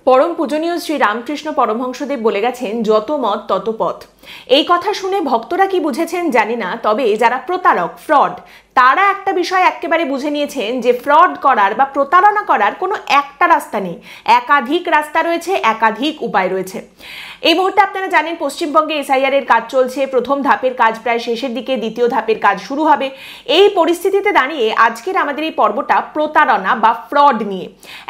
পরম পূজনীয় শ্রী রামকৃষ্ণ পরমহংসদেব বলে গেছেন, যত মত তত পথ। এই কথা শুনে ভক্তরা কি বুঝেছেন জানি না, তবে যারা প্রতারক, ফ্রড, তারা একটা বিষয় একেবারে বুঝে নিয়েছেন যে ফ্রড করার বা প্রতারণা করার কোনো একটা রাস্তা নেই, একাধিক রাস্তা রয়েছে, একাধিক উপায় রয়েছে। এই মুহূর্তে আপনারা জানেন পশ্চিমবঙ্গে এসআইআর এর কাজ চলছে, প্রথম ধাপের কাজ প্রায় শেষের দিকে, দ্বিতীয় ধাপের কাজ শুরু হবে। এই পরিস্থিতিতে দাঁড়িয়ে আজকের আমাদের এই পর্বটা প্রতারণা বা ফ্রড নিয়ে।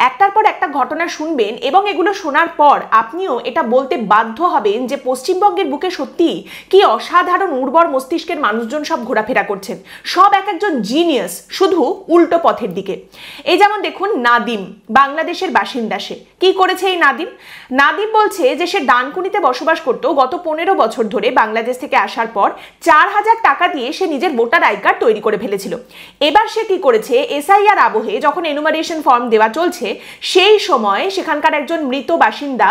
একটার পর একটা ঘটনা শুনবেন এবং এগুলো শোনার পর আপনিও এটা বলতে বাধ্য হবেন যে পশ্চিমবঙ্গের বুকে সত্যি কি অসাধারণ উর্বর মস্তিষ্কের মানুষজন সব ঘোরাফেরা করছেন, সব এক একজন জিনিয়াস, শুধু উল্টো পথের দিকে। এই যেমন দেখুন, নাদিম বাংলাদেশের বাসিন্দা। সে কি করেছে? এই নাদিম বলছে যে সে ডানকুনিতে বসবাস করত, গত 15 বছর ধরে বাংলাদেশ থেকে আসার পর 4000 টাকা দিয়ে সে নিজের ভোটার আই কার্ড তৈরি করে ফেলেছিল। এবার সে কি করেছে, এসআইআর আবহে যখন এনুমারেশন ফর্ম দেওয়া চলছে সেই সময় সেখানকার একজন মৃত বাসিন্দা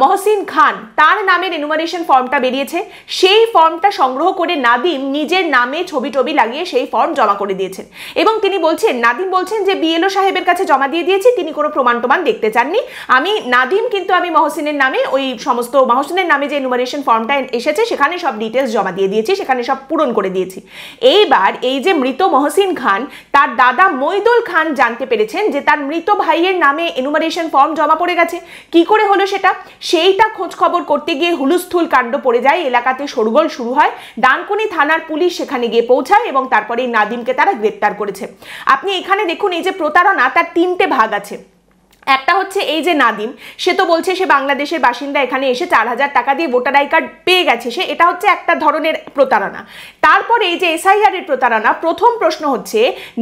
মহসিন খান, তার নামের এনুমারেশন ফর্মটা বেরিয়েছে। সেই ফর্মটা সংগ্রহ করে নাদিম নিজের নামে ছবি টবি লাগিয়ে সেই ফর্ম জমা করে দিয়েছেন এবং তিনি বলছেন, নাদিম বলছেন যে বিএলও সাহেবের কাছে জমা দিয়ে দিয়েছি, তিনি কোনো প্রমাণ দেখতে চাননি। আমি নাদিম কিন্তু আমি মহসিনের নামে ওই সমস্ত মহসিনের নামে যে এনুমারেশন ফর্মটা এসেছে সেখানে সব ডিটেলস জমা দিয়ে দিয়েছি, সেখানে সব পূরণ করে দিয়েছি। এইবার এই যে মৃত মহসিন খান, তার দাদা মইদুল খান জানতে পেরেছেন যে তার মৃত ভাইয়ের নামে এনুমারেশন ফর্ম জমা পড়ে গেছে। কি করে হলো সেটা? সেইটা খোঁজ খবর করতে গিয়ে হুলুস্থুল কাণ্ড পড়ে যায়, এলাকাতে শোরগোল শুরু হয়। ডানকুনি থানার পুলিশ সেখানে গিয়ে পৌঁছায় এবং তারপরে নাদিমকে তারা গ্রেপ্তার করেছে। আপনি এখানে দেখুন, এই যে প্রতারণা, তার 3টে ভাগ আছে। একটা হচ্ছে এই যে নাদিম, সে তো বলছে সে বাংলাদেশের বাসিন্দা, এখানে এসে 4000 টাকা দিয়ে ভোটার আই কার্ড পেয়ে গেছে সে, এটা হচ্ছে একটা ধরনের প্রতারণা। তারপরে এই যে এসআইআর এর প্রতারণা, প্রথম প্রশ্ন হচ্ছে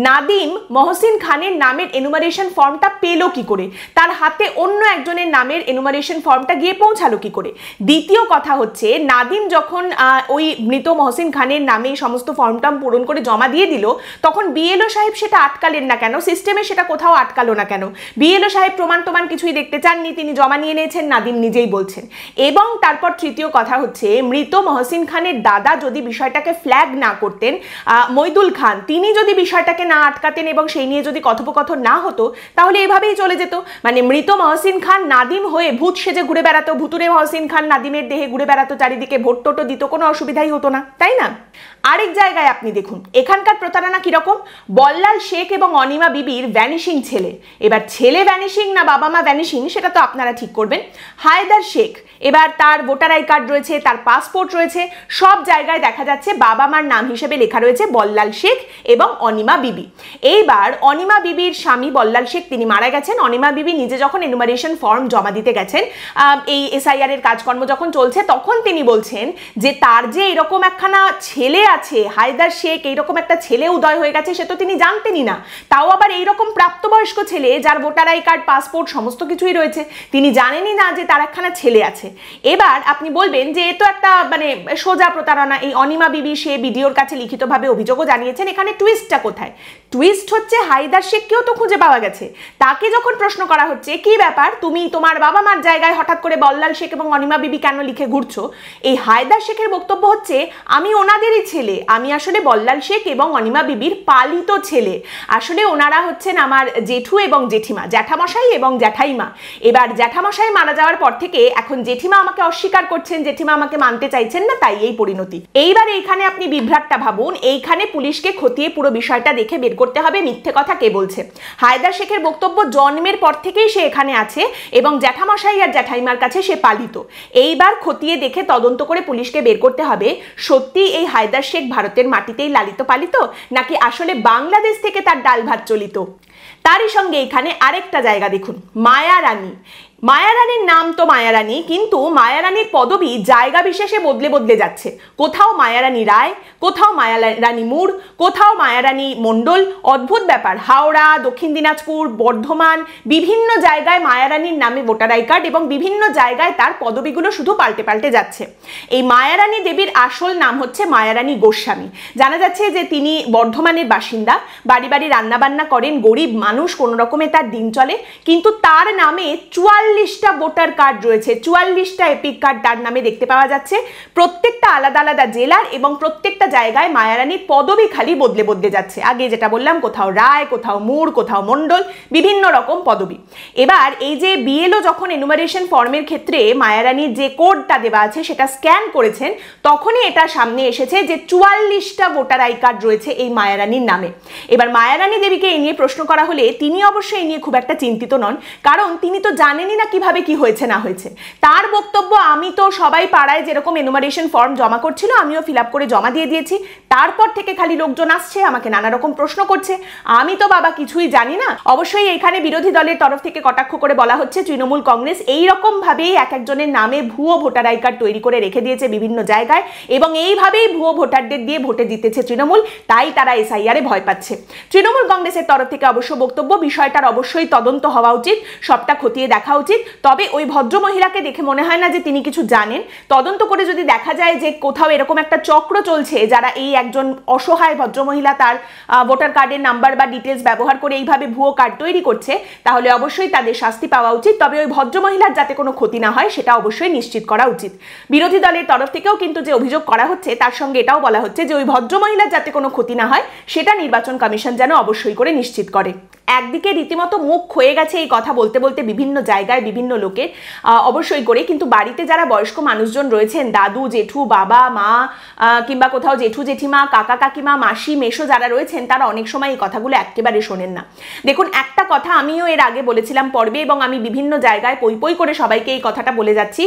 নাদিম মহসিন খানের নামের এনুমারেশন ফর্মটা পেলো কি করে, তার হাতে অন্য একজনের নামের এনুমারেশন ফর্মটা গিয়ে পৌঁছালো কি করে। দ্বিতীয় কথা হচ্ছে, নাদিম যখন ওই মৃত মহসিন খানের নামে সমস্ত ফর্মটা পূরণ করে জমা দিয়ে দিল, তখন বিএলও সাহেব সেটা আটকালেন না কেন, সিস্টেমে সেটা কোথাও আটকালো না কেন? বিএলও সাহেব প্রমাণ কিছুই দেখতে চাননি, তিনি জমা নিয়ে নিয়েছেন, নাদিম নিজেই বলছেন। এবং তারপর তৃতীয় কথা হচ্ছে, মৃত মহসিন খানের দাদা যদি বিষয়টাকে ফ্ল্যাগ না করতেন, মইদুল খান তিনি যদি বিষয়টাকে না আটকাতেন এবং সেই নিয়ে যদি কথোপকথন না হতো, তাহলে এভাবেই চলে যেত। মানে মৃত মহসিন খান নাদিম হয়ে ভূত সেজে ঘুরে বেড়াতো, ভুতুরে মহসিন খান নাদিমের দেহে ঘুরে বেড়াতো চারিদিকে, ভোট টোটো দিত, কোনো অসুবিধাই হতো না, তাই না? আরেক জায়গায় আপনি দেখুন এখানকার প্রতারণা কিরকম। বল্লাল শেখ এবং অনিমা বিবির ভ্যানিশিং ছেলে। এবার ছেলে ভ্যানিশিং না বাবা মা ভ্যানিশিং সেটা তো আপনারা ঠিক করবেন। হায়দার শেখ, এবার তার ভোটার আই কার্ড রয়েছে, তার পাসপোর্ট রয়েছে, সব জায়গায় দেখা যাচ্ছে বাবা মার নাম হিসেবে লেখা রয়েছে বল্লাল শেখ এবং অনিমা বিবি। এইবার অনিমা বিবির স্বামী বল্লাল শেখ তিনি মারা গেছেন। অনিমা বিবি নিজে যখন এনুমারেশন ফর্ম জমা দিতে গেছেন, এই এসআইআর এর কাজকর্ম যখন চলছে, তখন তিনি বলছেন যে তার যে এরকম একখানা ছেলে আছে হায়দার শেখ, এইরকম একটা ছেলে উদয় হয়ে গেছে সে তো তিনি জানতেনই না। তাও আবার এইরকম প্রাপ্তবয়স্ক ছেলে যার ভোটার আই কার্ড, পাসপোর্ট সমস্ত কিছুই রয়েছে, তিনি জানেনই না যে তার একখানা ছেলে আছে। এবার আপনি বলবেন যে এ তো একটা মানে সোজা প্রতারণা। এই অনিমা বিবি সে বিডিওর কাছে লিখিতভাবে অভিযোগও জানিয়েছেন। এখানে টুইস্টটা কোথায়? টুইস্ট হচ্ছে হায়দার শেখকেও তো খুঁজে পাওয়া গেছে। তাকে যখন প্রশ্ন করা হচ্ছে কি ব্যাপার, তুমি তোমার বাবা মার জায়গায় হঠাৎ করে বল্লাল শেখ এবং অনিমা বিবি কেন লিখে ঘুরছো, এই হায়দার শেখের বক্তব্য হচ্ছে আমি ওনাদেরই ছেলে, আমি আসলে বল্লাল শেখ এবং অনিমা বিবির পালিত ছেলে। আসলে ওনারা হচ্ছেন আমার জেঠু এবং জেঠিমা, জ্যাঠামশাই এবং জ্যাঠাইমা। এবার জ্যাঠামশাই মারা যাওয়ার পর থেকে এখন জেঠিমা আমাকে অস্বীকার করছেন, জেঠিমা আমাকে মানতে চাইছেন না, তাই এই পরিণতি। এইবার এইখানে আপনি বিভ্রাটটা ভাবুন, এইখানে পুলিশকে খতিয়ে পুরো বিষয়টা দেখে বের করতে হবে মিথ্যে কথা কে বলছে। হায়দার শেখের বক্তব্য জন্মের পর থেকেই সে এখানে আছে এবং জ্যাঠামশাই আর জ্যাঠাইমার কাছে সে পালিত। এইবার খতিয়ে দেখে তদন্ত করে পুলিশকে বের করতে হবে সত্যি এই হায়দার শেখ ভারতের মাটিতেই লালিত পালিত, নাকি আসলে বাংলাদেশ থেকে তার ডাল ভাত চলিত। তারই সঙ্গে এখানে আরেকটা জায়গা দেখুন, মায়া রানী। মায়া রানীর নাম তো মায়া রানী, কিন্তু মায়া রানীর পদবি জায়গা বিশেষে বদলে বদলে যাচ্ছে। কোথাও মায়া রানী রায়, কোথাও মায়া রানী মুর, কোথাও মায়া রানী মণ্ডল। অদ্ভুত ব্যাপার, হাওড়া, দক্ষিণ দিনাজপুর, বর্ধমান, বিভিন্ন জায়গায় মায়া রানীর নামে ভোটার আই কার্ড এবং বিভিন্ন জায়গায় তার পদবিগুলো শুধু পাল্টে পাল্টে যাচ্ছে। এই মায়া রানী দেবীর আসল নাম হচ্ছে মায়া রানী গোস্বামী। জানা যাচ্ছে যে তিনি বর্ধমানের বাসিন্দা, বাড়ি বাড়ি রান্নাবান্না করেন, গরিব মানুষ, কোনো রকমে তার দিন চলে, কিন্তু তার নামে 44 44টা ভোটার কার্ড রয়েছে, 44টা এপিক কার্ড তার নামে দেখতে পাওয়া যাচ্ছে। প্রত্যেকটা আলাদা আলাদা জেলার এবং প্রত্যেকটা জায়গায় মায়ারানীর পদবি খালি বদলে বদলে যাচ্ছে। আগে যেটা বললাম, কোথাও রায়, কোথাও মুর, কোথাও মণ্ডল, বিভিন্ন রকম পদবি। এবার এই যে বিএলও যখন এনুমারেশন ফর্মের ক্ষেত্রে মায়ারানীর যে কোডটা দেওয়া আছে সেটা স্ক্যান করেছেন, তখনই এটা সামনে এসেছে যে 44টা ভোটার আই কার্ড রয়েছে এই মায়ারানীর নামে। এবার মায়ারানী দেবীকে এই নিয়ে প্রশ্ন করা হলে তিনি অবশ্যই এই নিয়ে খুব একটা চিন্তিত নন, কারণ তিনি তো জানেনই না কিভাবে কি হয়েছে না হয়েছে। তার বক্তব্য, আমি তো সবাই পাড়ায় যেরকম এনুমারেশন ফর্ম জমা করছিল আমিও ফিল আপ করে জমা দিয়ে দিয়েছি, তারপর থেকে খালি লোকজন আসছে আমাকে নানা রকম প্রশ্ন করছে, আমি তো বাবা কিছুই জানি না। অবশ্যই এখানে বিরোধী দলের তরফ থেকে কটাক্ষ করে বলা হচ্ছে তৃণমূল কংগ্রেস এইরকম ভাবেই এক একজনের নামে ভুয়ো ভোটার আই কার্ড তৈরি করে রেখে দিয়েছে বিভিন্ন জায়গায়, এবং এইভাবেই ভুয়ো ভোটারদের দিয়ে ভোটে জিতেছে তৃণমূল, তাই তারা এসআইআরে ভয় পাচ্ছে। তৃণমূল কংগ্রেসের তরফ থেকে অবশ্য বক্তব্য, বিষয়টার অবশ্যই তদন্ত হওয়া উচিত, সবটা খতিয়ে দেখা উচিত। তবে ওই ভদ্র মহিলাকে দেখে মনে হয় না যে তিনি কিছু জানেন। তদন্ত করে যদি দেখা যায় যে কোথাও এরকম একটা চক্র চলছে যারা এই একজন অসহায় ভদ্রমহিলা তার ভোটার কার্ডের নাম্বার বা ডিটেলস ব্যবহার করে এইভাবে ভুয়ো কার্ড তৈরি করছে, তাহলে অবশ্যই তাদের শাস্তি পাওয়া উচিত। তবে ওই ভদ্রমহিলার যাতে কোনো ক্ষতি না হয় সেটা অবশ্যই নিশ্চিত করা উচিত। বিরোধী দলের তরফ থেকেও কিন্তু যে অভিযোগ করা হচ্ছে তার সঙ্গে এটাও বলা হচ্ছে যে ওই ভদ্রমহিলার যাতে কোনো ক্ষতি না হয় সেটা নির্বাচন কমিশন যেন অবশ্যই করে নিশ্চিত করে। একদিকে রীতিমতো মুখ ক্ষয়ে গেছে এই কথা বলতে বলতে বিভিন্ন জায়গায় বিভিন্ন লোকের, অবশ্যই করে, কিন্তু বাড়িতে যারা বয়স্ক মানুষজন রয়েছেন, দাদু জেঠু বাবা মা কিংবা কোথাও জেঠু জেঠিমা কাকা কাকিমা মাসি মেশো যারা রয়েছেন, তারা অনেক সময় এই কথাগুলো একেবারে শোনেন না। দেখুন, একটা কথা আমিও এর আগে বলেছিলাম পর্বে, এবং আমি বিভিন্ন জায়গায় পই পই করে সবাইকে এই কথাটা বলে যাচ্ছি,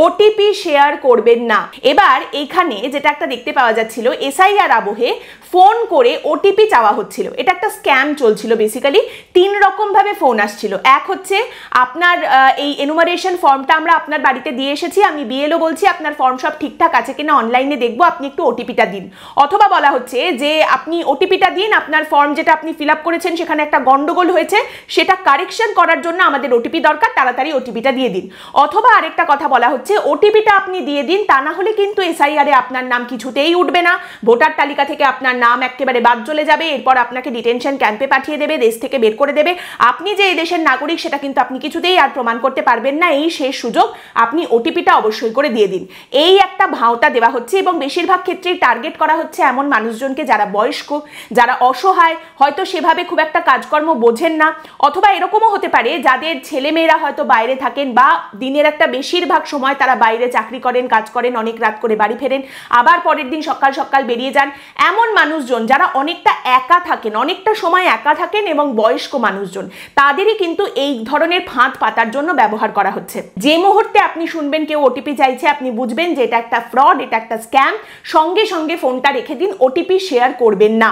ওটিপি শেয়ার করবেন না। এবার এখানে যেটা একটা দেখতে পাওয়া যাচ্ছিল, এসআইআর আবহে ফোন করে ওটিপি চাওয়া হচ্ছিল, এটা একটা স্ক্যাম চলছিল। বেসিক্যালি 3 রকম ভাবে ফোন আসছিল। এক হচ্ছে, আপনার এই এনুমারেশন ফর্মটা আমরা আপনার বাড়িতে দিয়ে এসেছি, আমি বিএলও বলছি আপনার ফর্ম সব ঠিকঠাক আছে কিনা অনলাইনে দেখবো, আপনি একটু ওটিপিটা দিন। অথবা বলা হচ্ছে যে আপনি ওটিপিটা দিন, আপনার ফর্ম যেটা আপনি ফিল আপ করেছেন সেখানে একটা গন্ডগোল হয়েছে, সেটা কারেকশন করার জন্য আমাদের ওটিপি দরকার, তাড়াতাড়ি ওটিপিটা দিয়ে দিন। অথবা আরেকটা কথা বলা হচ্ছে, ওটিপিটা আপনি দিয়ে দিন, তা না হলে কিন্তু এসআইআরে আপনার নাম কিছুতেই উঠবে না, ভোটার তালিকা থেকে আপনার নাম একেবারে বাদ চলে যাবে, এরপর আপনাকে ডিটেনশন ক্যাম্পে পাঠিয়ে দেবে, দেশ থেকে বের করে দেবে, আপনি যে এই দেশের নাগরিক সেটা কিন্তু আপনি কিছুতেই আর প্রমাণ করতে পারবেন না, এই শেষ সুযোগ, আপনি ওটিপিটা অবশ্যই করে দিয়ে দিন। এই একটা ভাওতা দেওয়া হচ্ছে, এবং বেশিরভাগ ক্ষেত্রেই টার্গেট করা হচ্ছে এমন মানুষজনকে যারা বয়স্ক, যারা অসহায়, হয়তো সেভাবে খুব একটা কাজকর্ম বোঝেন না, অথবা এরকমও হতে পারে যাদের ছেলেমেয়েরা হয়তো বাইরে থাকেন বা দিনের একটা বেশিরভাগ সময় তারা বাইরে চাকরি করেন, কাজ করেন, অনেক রাত করে বাড়ি ফেরেন, আবার পরের দিন সকাল সকাল বেরিয়ে যান। এমন মানুষজন যারা অনেকটা একা থাকেন, অনেকটা সময় একা থাকেন, এবং বয়স্ক মানুষজন, তাদেরই কিন্তু এই ধরনের ফাঁদ পাতার জন্য ব্যবহার করা হচ্ছে। যে মুহূর্তে আপনি শুনবেন কেউ ওটিপি চাইছে, আপনি বুঝবেন যে এটা একটা ফ্রড, এটা একটা স্ক্যাম, সঙ্গে সঙ্গে ফোনটা রেখে দিন, ওটিপি শেয়ার করবেন না।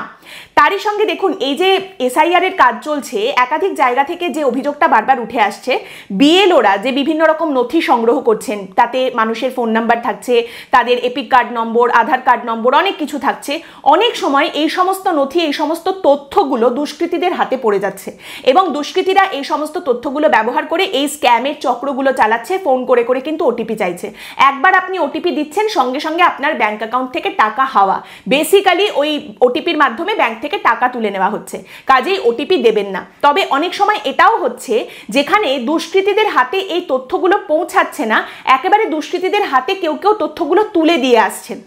তারই সঙ্গে দেখুন, এই যে এসআইআর এর কাজ চলছে, একাধিক জায়গা থেকে যে অভিযোগটা বারবার উঠে আসছে, বিএলওরা যে বিভিন্ন রকম নথি সংগ্রহ করছেন, তাতে মানুষের ফোন নাম্বার থাকছে, তাদের এপিক কার্ড নম্বর, আধার কার্ড নম্বর, অনেক কিছু থাকছে। অনেক সময় এই সমস্ত নথি, এই সমস্ত তথ্যগুলো দুষ্কৃতীদের হাতে পড়ে যাচ্ছে, এবং দুষ্কৃতীরা এই সমস্ত তথ্যগুলো ব্যবহার করে এই স্ক্যামের চক্রগুলো চালাচ্ছে, ফোন করে করে কিন্তু ওটিপি চাইছে। একবার আপনি ওটিপি দিচ্ছেন, সঙ্গে সঙ্গে আপনার ব্যাংক অ্যাকাউন্ট থেকে টাকা হাওয়া, বেসিক্যালি ওই ওটিপির মাধ্যমে ব্যাংক থেকে টাকা তুলে নেওয়া হচ্ছে, কাজেই ওটিপি দেবেন না। তবে অনেক সময় এটাও হচ্ছে, যেখানে দুষ্কৃতীদের হাতে এই তথ্যগুলো পৌঁছাচ্ছে না, একেবারে দুষ্কৃতীদের হাতে কেউ কেউ তথ্যগুলো তুলে দিয়ে আসছেন।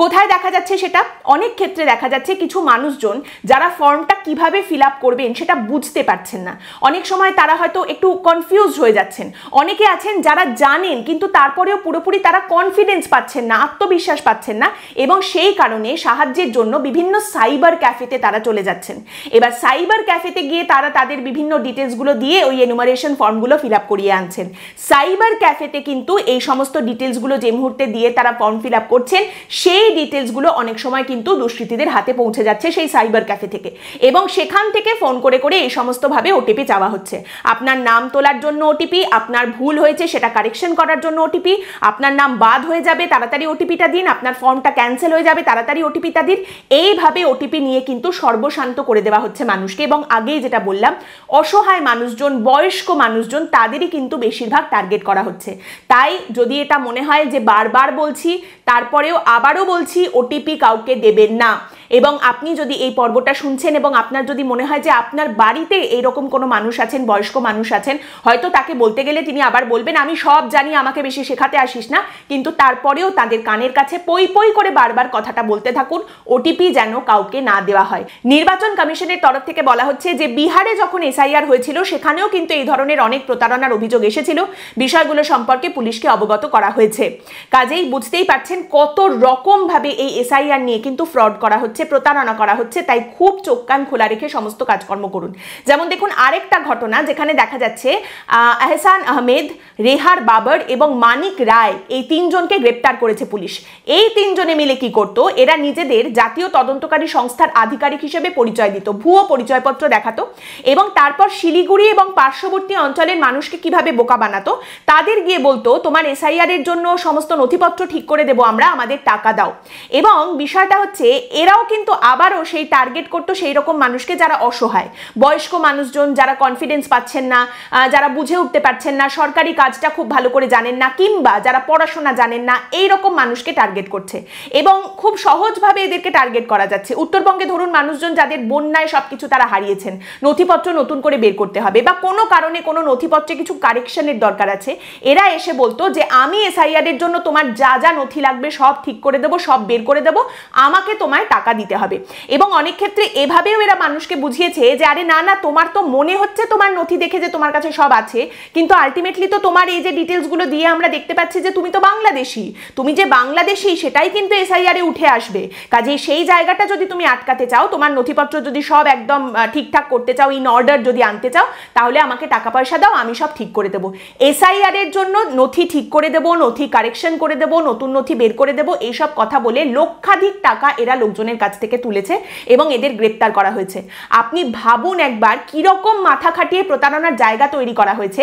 কোথায় দেখা যাচ্ছে সেটা? অনেক ক্ষেত্রে দেখা যাচ্ছে কিছু মানুষজন যারা ফর্মটা কিভাবে ফিল আপ করবেন সেটা বুঝতে পারছেন না, অনেক সময় তারা হয়তো একটু কনফিউজ হয়ে যাচ্ছেন। অনেকে আছেন যারা জানেন, কিন্তু তারপরেও পুরোপুরি তারা কনফিডেন্স পাচ্ছেন না, আত্মবিশ্বাস পাচ্ছেন না, এবং সেই কারণে সাহায্যের জন্য বিভিন্ন সাইবার ক্যাফেতে তারা চলে যাচ্ছেন। এবার সাইবার ক্যাফেতে গিয়ে তারা তাদের বিভিন্ন ডিটেলসগুলো দিয়ে ওই এনুমারেশন ফর্মগুলো ফিল আপ করিয়ে আনছেন। সাইবার ক্যাফেতে কিন্তু এই সমস্ত ডিটেলসগুলো যে মুহূর্তে দিয়ে তারা ফর্ম ফিল আপ করছেন, সেই ডিটেলসগুলো অনেক সময় কিন্তু দুষ্কৃতীদের হাতে পৌঁছে যাচ্ছে সেই সাইবার ক্যাফে থেকে, এবং সেখান থেকে ফোন করে করে এই সমস্তভাবে ওটিপি চাওয়া হচ্ছে। আপনার নাম তোলার জন্য ওটিপি, আপনার ভুল হয়েছে সেটা কারেকশন করার জন্য ওটিপি, আপনার নাম বাদ হয়ে যাবে তাড়াতাড়ি ওটিপিটা দিন, আপনার ফর্মটা ক্যান্সেল হয়ে যাবে তাড়াতাড়ি ওটিপিটা দিন। এইভাবে ওটিপি নিয়ে কিন্তু সর্বশান্ত করে দেওয়া হচ্ছে মানুষকে, এবং আগেই যেটা বললাম, অসহায় মানুষজন, বয়স্ক মানুষজন, তাদেরই কিন্তু বেশিরভাগ টার্গেট করা হচ্ছে। তাই যদি এটা মনে হয় যে বারবার বলছি, তারপরেও আবারও বলছি, ওটিপি কাউকে দেবেন না। এবং আপনি যদি এই পর্বটা শুনছেন এবং আপনার যদি মনে হয় যে আপনার বাড়িতে এইরকম কোনো মানুষ আছেন, বয়স্ক মানুষ আছেন, হয়তো তাকে বলতে গেলে তিনি আবার বলবেন আমি সব জানি, আমাকে বেশি শেখাতে আসিস না, কিন্তু তারপরেও তাদের কানের কাছে পই পই করে বারবার কথাটা বলতে থাকুন, ওটিপি যেন কাউকে না দেওয়া হয়। নির্বাচন কমিশনের তরফ থেকে বলা হচ্ছে যে বিহারে যখন এসআইআর হয়েছিল সেখানেও কিন্তু এই ধরনের অনেক প্রতারণার অভিযোগ এসেছিল, বিষয়গুলো সম্পর্কে পুলিশকে অবগত করা হয়েছে। কাজেই বুঝতেই পারছেন কত রকম ভাবে এই এসআইআর নিয়ে কিন্তু ফ্রড করা হচ্ছে, প্রতারণা করা হচ্ছে। তাই খুব চোখ কান খোলা রেখে সমস্ত কাজকর্ম করুন। যেমন দেখুন আরেকটা ঘটনা যেখানে দেখা যাচ্ছে আহসান আহমেদ, রেহার বাবর এবং মানিক রায়, এই তিনজনকে গ্রেপ্তার করেছে পুলিশ। এই তিনজনে মিলে কি করতো, এরা নিজেদের জাতীয় তদন্তকারী সংস্থার আধিকারিক হিসেবে পরিচয় দিত, ভুয়ো পরিচয়পত্র দেখাতো এবং তারপর শিলিগুড়ি এবং পার্শ্ববর্তী অঞ্চলের মানুষকে কিভাবে বোকা বানাতো, তাদের গিয়ে বলতো তোমার এসআইআর এর জন্য সমস্ত নথিপত্র ঠিক করে দেবো আমরা, আমাদের টাকা দাও। এবং বিষয়টা হচ্ছে এরাও কিন্তু আবারও সেই টার্গেট করতো সেই রকম মানুষকে যারা অসহায়, বয়স্ক মানুষজন, যারা কনফিডেন্স পাচ্ছেন না, যারা বুঝে উঠতে পারছেন না, সরকারি কাজটা খুব ভালো করে জানেন না, কিংবা যারা পড়াশোনা জানেন না, এই রকম মানুষকে টার্গেট করছে এবং খুব সহজভাবে এদেরকে টার্গেট করা যাচ্ছে। উত্তরবঙ্গে ধরুন মানুষজন যাদের বন্যায় সবকিছু তারা হারিয়েছেন, নথিপত্র নতুন করে বের করতে হবে বা কোনো কারণে কোনো নথিপত্রে কিছু কারেকশনের দরকার আছে, এরা এসে বলতো যে আমি এসআইআর এর জন্য তোমার যা যা নথি লাগবে সব ঠিক করে দেবো, সব বের করে দেবো, আমাকে তোমায় টাকা দিতে হবে। এবং অনেক ক্ষেত্রে এভাবেও এরা মানুষকে বুঝিয়েছে যে আরে না না, তোমার তো মনে হচ্ছে তোমার নথি দেখে যে তোমার কাছে সব আছে, কিন্তু আলটিমেটলি তো তোমার এই যে ডিটেলসগুলো দিয়ে আমরা দেখতে পাচ্ছি যে তুমি তো বাংলাদেশি, তুমি যে বাংলাদেশি সেটাই কিন্তু এসআইআর এ উঠে আসবে। কাজেই সেই জায়গাটা যদি তুমি আটকাতে চাও, তোমার নথিপত্র যদি সব একদম ঠিকঠাক করতে চাও, ইন অর্ডার যদি আনতে চাও, তাহলে আমাকে টাকা পয়সা দাও, আমি সব ঠিক করে দেবো। এসআইআর এর জন্য নথি ঠিক করে দেবো, নথি কারেকশন করে দেবো, নতুন নথি বের করে দেবো, এইসব কথা বলে লক্ষাধিক টাকা এরা লোকজনের কাছ থেকে তুলেছে এবং এদের গ্রেপ্তার করা হয়েছে। আপনি ভাবুন একবার কিরকম মাথা খাটিয়ে প্রতারণার জায়গা তৈরি করা হয়েছে।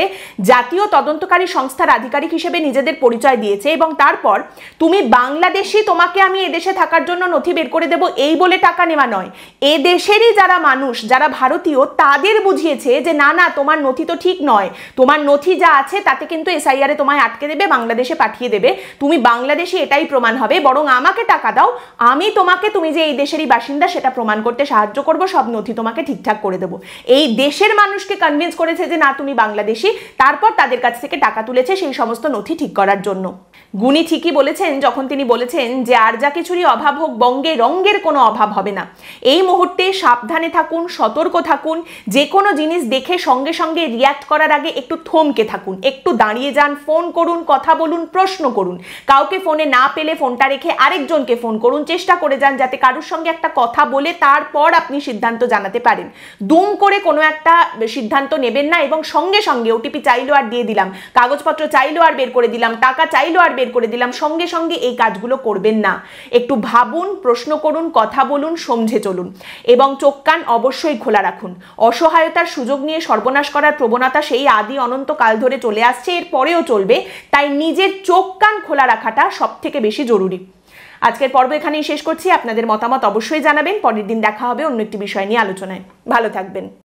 জাতীয় তদন্তকারী সংস্থার আধিকারিক হিসেবে নিজেদের পরিচয় দিয়েছে এবং তারপর তুমি বাংলাদেশি, তোমাকে আমি এদেশে থাকার জন্য নথি বের করে দেবো এই বলে টাকা নেওয়া নয়, এদেশেরই যারা মানুষ, যারা ভারতীয়, তাদের বুঝিয়েছে যে না না, তোমার নথি তো ঠিক নয়, তোমার নথি যা আছে তাতে কিন্তু এসআইআর এ তোমায় আটকে দেবে, বাংলাদেশে পাঠিয়ে দেবে, তুমি বাংলাদেশি এটাই প্রমাণ হবে, বরং আমাকে টাকা দাও, আমি তোমাকে তুমি যে এই দেশেরই বাসিন্দা সেটা প্রমাণ করতে সাহায্য করব, সব নথি তোমাকে ঠিকঠাক করে দেবো। এই দেশের মানুষকে কনভিন্স করেছে যে না তুমি বাংলাদেশি, তারপর তাদের কাছ থেকে টাকা তুলেছে সেই সমস্ত নথি ঠিক করার জন্য। গুনি ঠিকই বলেছেন যখন তিনি বলেছেন যে আর যা কিছুরই অভাব হোক, বঙ্গে রঙ্গের কোনো অভাব হবে না। এই মুহূর্তে সাবধানে থাকুন, সতর্ক থাকুন, যে কোনো জিনিস দেখে সঙ্গে সঙ্গে রিয়াক্ট করার আগে একটু থমকে থাকুন, একটু দাঁড়িয়ে যান, ফোন করুন, কথা বলুন, প্রশ্ন করুন, কাউকে ফোনে না পেলে ফোনটা রেখে আরেকজনকে ফোন করুন, চেষ্টা করে যান যাতে কারোর সঙ্গে একটা কথা বলে তারপর আপনি সিদ্ধান্ত জানাতে পারেন। দুম করে কোনো একটা সিদ্ধান্ত নেবেন না এবং সঙ্গে সঙ্গে ওটিপি চাইলো আর দিয়ে দিলাম, কাগজপত্র চাইলো আর বের করে দিলাম, টাকা চাইলো আর বের করে দিলাম, সঙ্গে সঙ্গে এই কাজগুলো করবেন না। একটু ভাবুন, প্রশ্ন করুন, কথা বলুন, সমঝে চলুন এবং চোখ কান অবশ্যই খোলা রাখুন। অসহায়তার সুযোগ নিয়ে সর্বনাশ করার প্রবণতা সেই আদি অনন্ত কাল ধরে চলে আসছে, এর পরেও চলবে, তাই নিজের চোখ কান খোলা রাখাটা সব থেকে বেশি জরুরি। আজকের পর্ব এখানেই শেষ করছি। আপনাদের মতামত অবশ্যই জানাবেন। পরের দিন দেখা হবে অন্য একটি বিষয় নিয়ে আলোচনায়। ভালো থাকবেন।